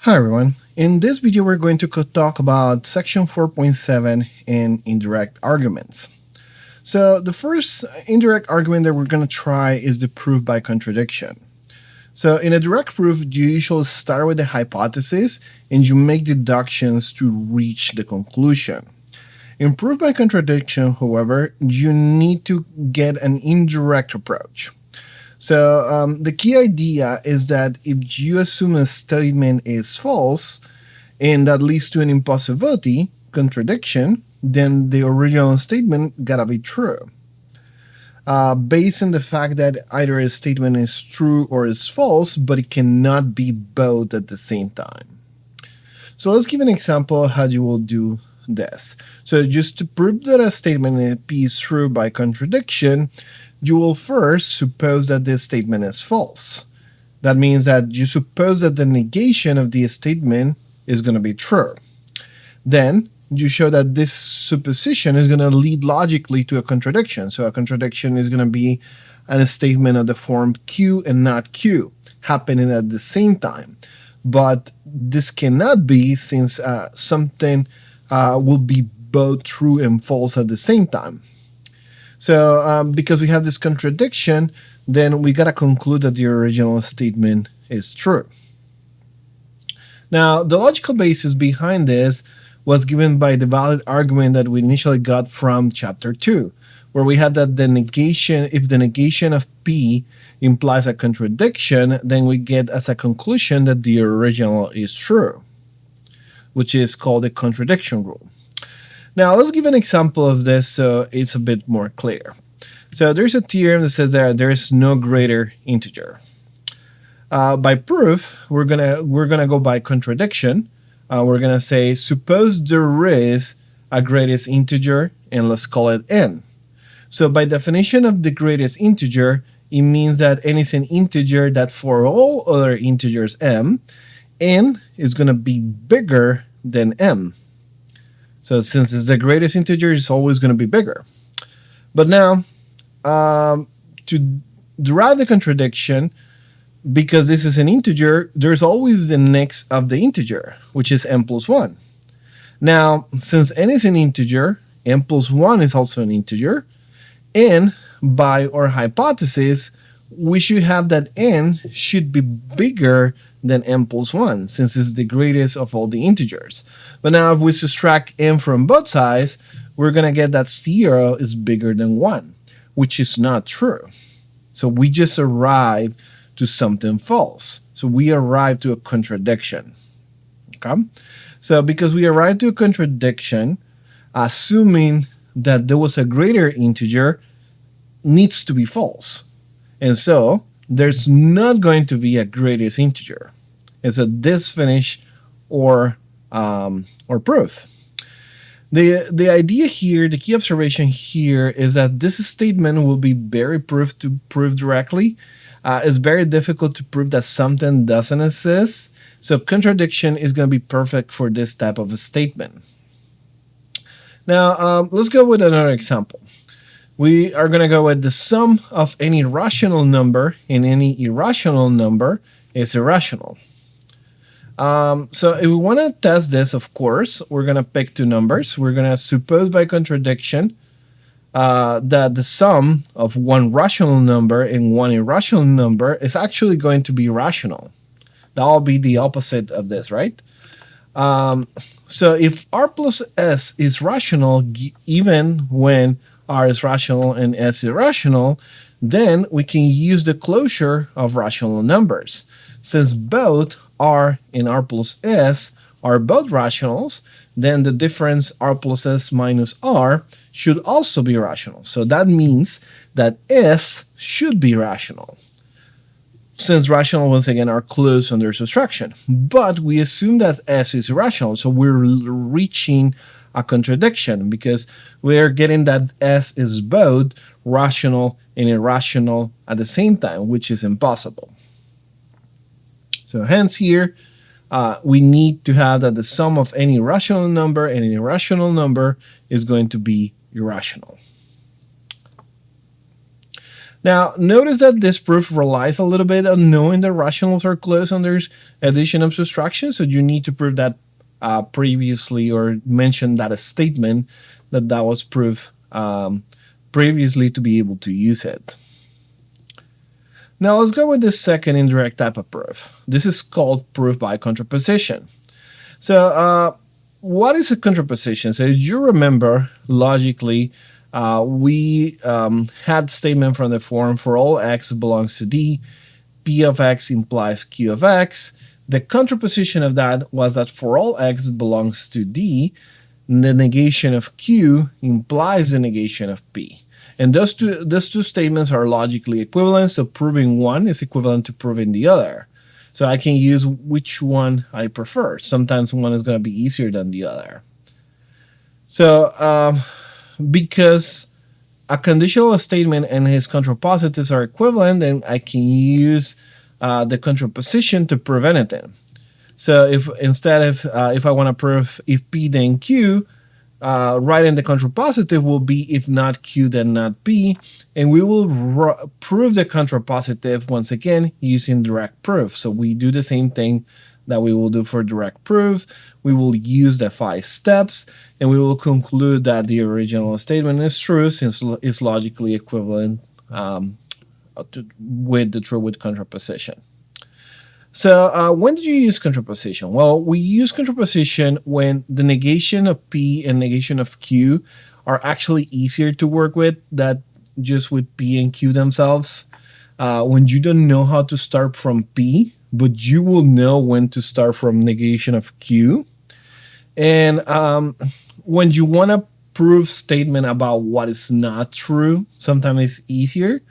Hi everyone. In this video we're going to talk about section 4.7 and indirect arguments. So the first indirect argument that we're going to try is the proof by contradiction. So in a direct proof, you usually start with the hypothesis and you make deductions to reach the conclusion. In proof by contradiction, however, you need to get an indirect approach. So the key idea is that if you assume a statement is false, and that leads to an impossibility, contradiction, then the original statement gotta be true. Based on the fact that either a statement is true or is false, but it cannot be both at the same time. So let's give an example of how you will do this. So just to prove that a statement is true by contradiction, you will first suppose that this statement is false. That means that you suppose that the negation of the statement is going to be true. Then you show that this supposition is going to lead logically to a contradiction. So a contradiction is going to be a statement of the form Q and not Q happening at the same time. But this cannot be, since something will be both true and false at the same time. So because we have this contradiction, then we got to conclude that the original statement is true. Now, the logical basis behind this was given by the valid argument that we initially got from chapter 2, where we had that the negation, if the negation of P implies a contradiction, then we get as a conclusion that the original is true, which is called the contradiction rule. Now, let's give an example of this so it's a bit more clear. So there's a theorem that says that there is no greater integer. By proof, we're gonna go by contradiction. We're gonna say, suppose there is a greatest integer, and let's call it n. So by definition of the greatest integer, it means that n is an integer that for all other integers m, n is gonna be bigger than m. So since it's the greatest integer, it's always going to be bigger. But now, to derive the contradiction, because this is an integer, there's always the next of the integer, which is n plus 1. Now, since n is an integer, n plus 1 is also an integer, and by our hypothesis, we should have that n should be bigger than n plus 1, since it's the greatest of all the integers. But now if we subtract n from both sides, we're going to get that 0 is bigger than 1, which is not true. So we just arrived to something false. So we arrived to a contradiction. Okay? So because we arrived to a contradiction, assuming that there was a greater integer needs to be false. And so there's not going to be a greatest integer. It's a disfinish or proof. The idea here, the key observation here, is that this statement will be very proof to prove directly. It's very difficult to prove that something doesn't exist. So contradiction is going to be perfect for this type of a statement. Now, let's go with another example. We are going to go with the sum of any rational number and any irrational number is irrational. So if we want to test this, of course, we're going to pick two numbers. We're going to suppose by contradiction that the sum of one rational number and one irrational number is actually going to be rational. That will be the opposite of this, right? So if r plus s is rational, even when r is rational and s is irrational, then we can use the closure of rational numbers. Since both r and r plus s are both rationals, then the difference r plus s minus r should also be rational. So that means that s should be rational, since rational, once again, are closed under subtraction. But we assume that s is irrational, so we're reaching a contradiction because we're getting that s is both rational and irrational at the same time, which is impossible. So hence here, we need to have that the sum of any rational number and an irrational number is going to be irrational. Now, notice that this proof relies a little bit on knowing that rationals are closed under addition and subtraction, so you need to prove that previously, or mention that a statement that was proved previously to be able to use it. Now let's go with the second indirect type of proof. This is called proof by contraposition. So what is a contraposition? So you remember logically, we had statement from the form for all x belongs to D, P of x implies Q of x. The contraposition of that was that for all x belongs to D, the negation of Q implies the negation of P. And those two statements are logically equivalent, so proving one is equivalent to proving the other. So I can use which one I prefer. Sometimes one is going to be easier than the other. So because a conditional statement and his contrapositives are equivalent, then I can use the contraposition to prove anything. So if instead of if I want to prove if P then Q, writing the contrapositive will be if not Q then not P, and we will prove the contrapositive once again using direct proof. So we do the same thing that we will do for direct proof. We will use the 5 steps, and we will conclude that the original statement is true since it's logically equivalent with the true with contraposition. So when did you use contraposition? Well, we use contraposition when the negation of P and negation of Q are actually easier to work with than just with P and Q themselves. When you don't know how to start from P, but you will know when to start from negation of Q. And when you want to prove statement about what is not true, sometimes it's easier.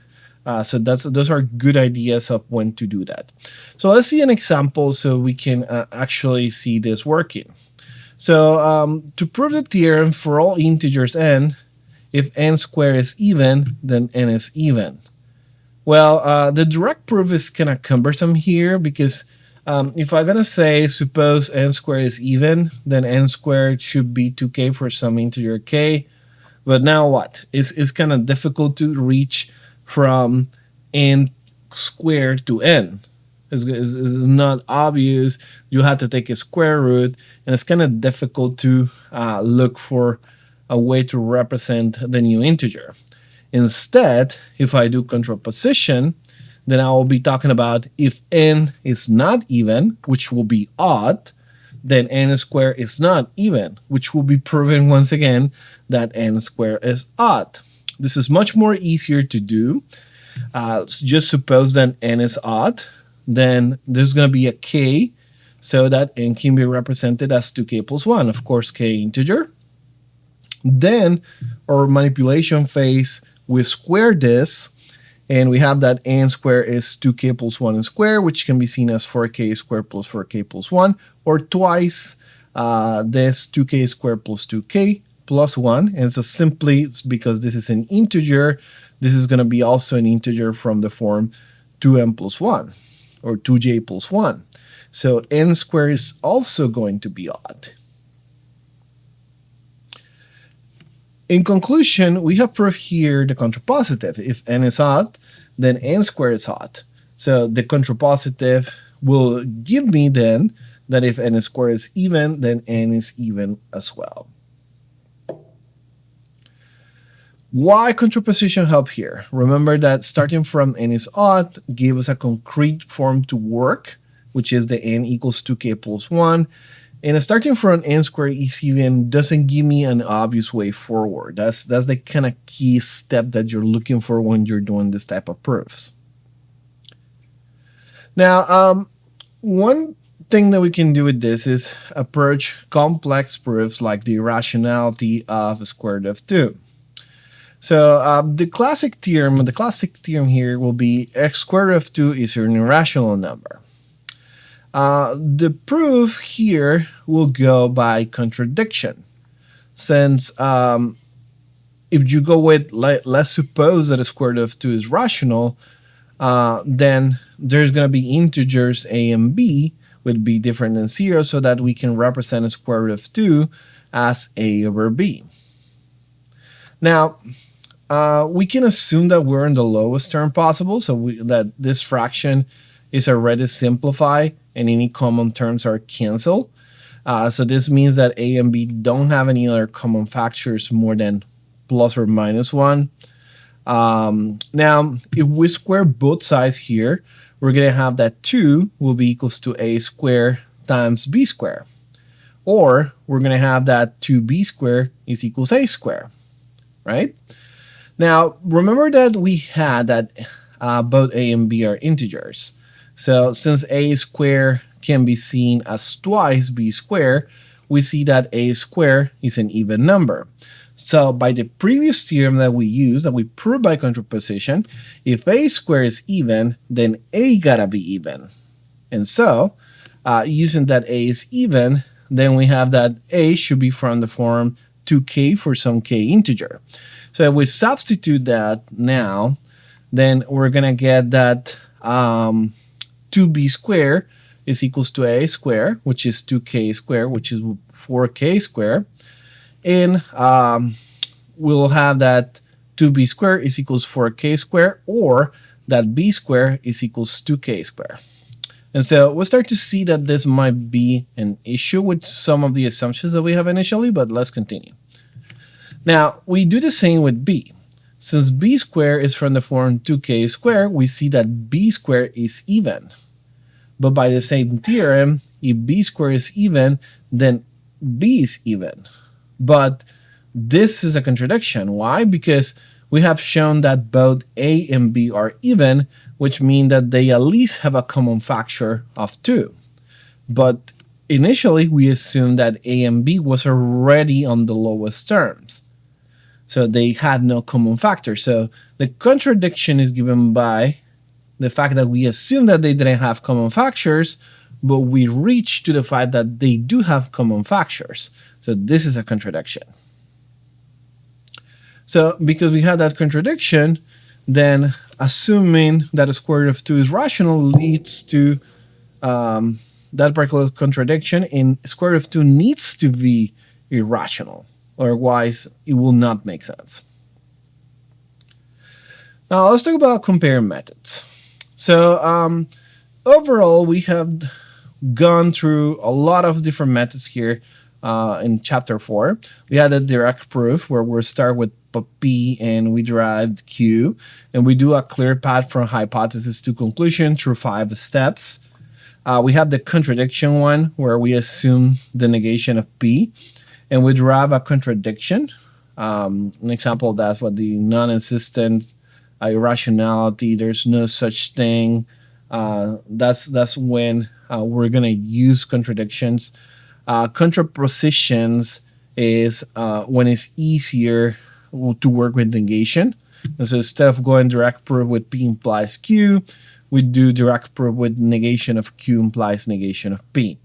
So those are good ideas of when to do that. So let's see an example so we can actually see this working. So to prove the theorem for all integers n, if n squared is even, then n is even. Well, the direct proof is kind of cumbersome here because if I'm going to say suppose n squared is even, then n squared should be 2k for some integer k. But now what? It's kind of difficult to reach from n squared to n. It's not obvious. You have to take a square root, and it's kind of difficult to look for a way to represent the new integer. Instead, if I do contraposition, then I will be talking about if n is not even, which will be odd, then n squared is not even, which will be proving once again that n squared is odd. This is much more easier to do. Just suppose that n is odd, then there's going to be a k, so that n can be represented as 2k plus 1, of course k integer. Then our manipulation phase, we square this, and we have that n squared is 2k plus 1 squared, which can be seen as 4k squared plus 4k plus 1, or twice this 2k squared plus 2k plus 1. And so simply because this is an integer, this is going to be also an integer from the form 2n plus 1, or 2j plus 1. So n squared is also going to be odd. In conclusion, we have proved here the contrapositive. If n is odd, then n squared is odd. So the contrapositive will give me then that if n squared is even, then n is even as well. Why contraposition help here? Remember that starting from n is odd gave us a concrete form to work, which is the n equals 2k plus 1. And starting from n squared is even doesn't give me an obvious way forward. That's the kind of key step that you're looking for when you're doing this type of proofs. Now, one thing that we can do with this is approach complex proofs like the irrationality of square root of 2. So the classic theorem here will be x squared root of 2 is an irrational number. The proof here will go by contradiction, since if you go with let's suppose that a square root of 2 is rational, then there's going to be integers a and b would be different than 0, so that we can represent a square root of 2 as a over b. Now, We can assume that we're in the lowest term possible, so that this fraction is already simplified and any common terms are canceled. So this means that a and b don't have any other common factors more than plus or minus 1. Now, if we square both sides here, we're going to have that 2 will be equals to a squared times b squared. Or we're going to have that 2b squared is equals a squared, right? Now, remember that we had that both a and b are integers. So since a squared can be seen as twice b squared, we see that a squared is an even number. So by the previous theorem that we used, that we proved by contraposition, if a squared is even, then a gotta be even. And so, using that a is even, then we have that a should be from the form 2k for some k integer. So if we substitute that now, then we're going to get that 2b squared is equals to a squared, which is 2k squared, which is 4k squared. And we'll have that 2b squared is equals 4k squared, or that b squared is equals 2k squared. And so we'll start to see that this might be an issue with some of the assumptions that we have initially, but let's continue. Now, we do the same with b. Since b squared is from the form 2k squared, we see that b squared is even. But by the same theorem, if b squared is even, then b is even. But this is a contradiction. Why? Because we have shown that both a and b are even, which means that they at least have a common factor of 2. But initially, we assumed that a and b was already on the lowest terms. So they had no common factor. So the contradiction is given by the fact that we assume that they didn't have common factors, but we reach to the fact that they do have common factors. So this is a contradiction. So because we had that contradiction, then assuming that a square root of 2 is rational leads to that particular contradiction, and square root of 2 needs to be irrational. Otherwise, it will not make sense. Now, let's talk about comparing methods. So overall, we have gone through a lot of different methods here in chapter 4. We had a direct proof where we start with P and we derived Q, and we do a clear path from hypothesis to conclusion through 5 steps. We have the contradiction one where we assume the negation of P, and we derive a contradiction. An example of that's what the non-existent irrationality, there's no such thing. That's when we're going to use contradictions. Contrapositions is when it's easier to work with negation. And so instead of going direct proof with P implies Q, we do direct proof with negation of Q implies negation of P.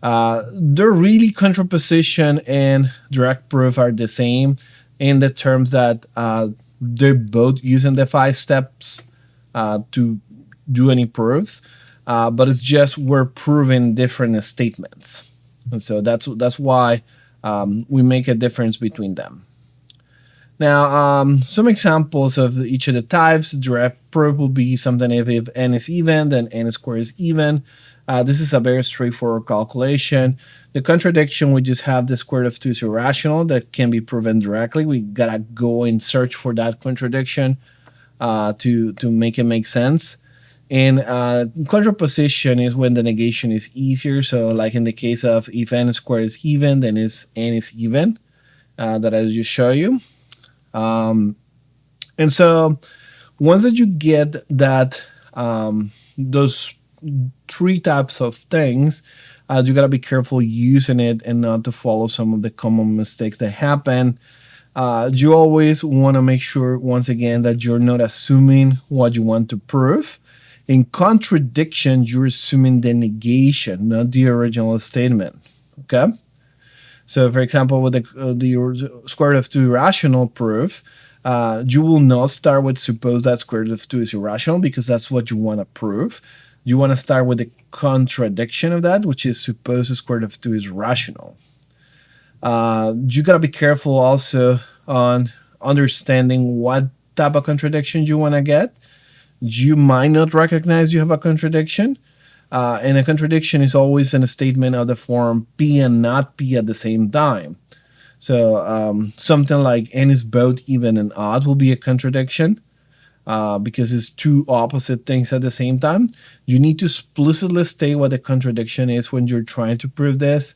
They're really contraposition and direct proof are the same in the terms that they're both using the 5 steps to do any proofs, but it's just we're proving different statements. And so that's why we make a difference between them. Now, some examples of each of the types. Direct proof will be something if n is even, then n squared is even. This is a very straightforward calculation. The contradiction, we just have the square root of 2 is irrational. That can be proven directly. We gotta go and search for that contradiction to make it make sense. And contraposition is when the negation is easier. So like in the case of if n squared is even, then n is even, that I just show you. And so once that you get that, those 3 types of things, you gotta be careful using it and not to follow some of the common mistakes that happen. You always want to make sure, once again, that you're not assuming what you want to prove. In contradiction, you're assuming the negation, not the original statement. Okay? So, for example, with the square root of 2 irrational proof, you will not start with suppose that square root of 2 is irrational because that's what you want to prove. You want to start with the contradiction of that, which is suppose the square root of 2 is rational. You got to be careful also on understanding what type of contradiction you want to get. You might not recognize you have a contradiction. And a contradiction is always in a statement of the form P and not P at the same time. So something like N is both even and odd will be a contradiction because it's two opposite things at the same time. You need to explicitly state what the contradiction is when you're trying to prove this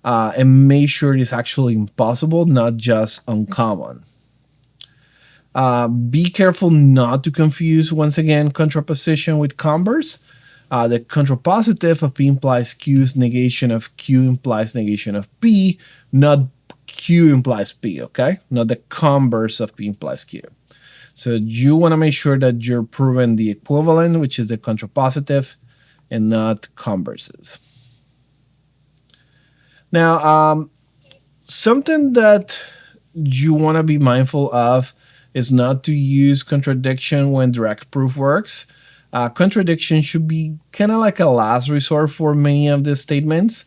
and make sure it is actually impossible, not just uncommon. Be careful not to confuse, once again, contraposition with converse. The contrapositive of P implies Q's negation of Q implies negation of P, not Q implies P, okay? Not the converse of P implies Q. So you want to make sure that you're proving the equivalent, which is the contrapositive, and not converses. Now, something that you want to be mindful of is not to use contradiction when direct proof works. Contradiction should be kind of like a last resort for many of the statements.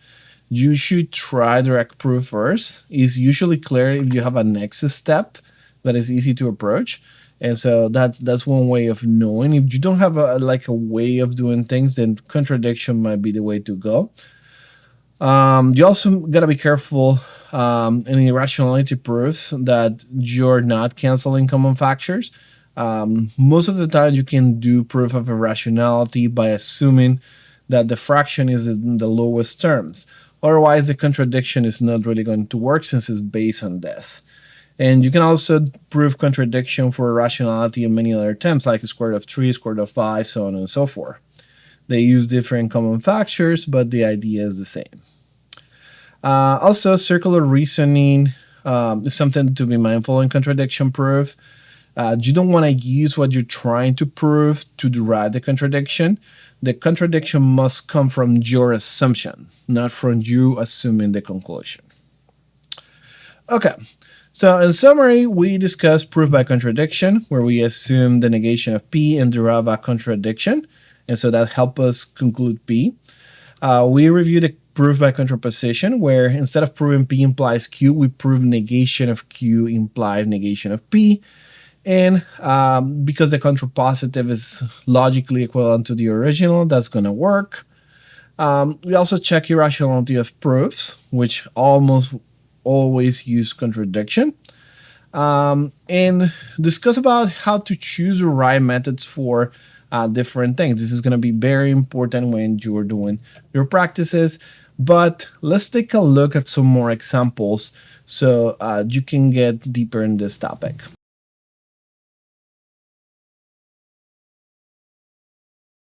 You should try direct proof first. It's usually clear if you have a nexus step that is easy to approach. And so that's one way of knowing. If you don't have a way of doing things, then contradiction might be the way to go. You also got to be careful in irrationality proofs that you're not canceling common factors. Most of the time, you can do proof of irrationality by assuming that the fraction is in the lowest terms. Otherwise, the contradiction is not really going to work since it's based on this. And you can also prove contradiction for irrationality in many other terms, like square root of 3, square root of 5, so on and so forth. They use different common factors, but the idea is the same. Also, circular reasoning is something to be mindful in contradiction proof. You don't want to use what you're trying to prove to derive the contradiction. The contradiction must come from your assumption, not from you assuming the conclusion. Okay, so in summary, we discussed proof by contradiction, where we assume the negation of P and derive a contradiction, and so that helps us conclude P. We reviewed the proof by contraposition, where instead of proving P implies Q, we prove negation of Q implies negation of P. And because the contrapositive is logically equivalent to the original, that's going to work. We also check irrationality of proofs, which almost always use contradiction. And discuss about how to choose the right methods for different things. This is going to be very important when you're doing your practices. But let's take a look at some more examples so you can get deeper in this topic.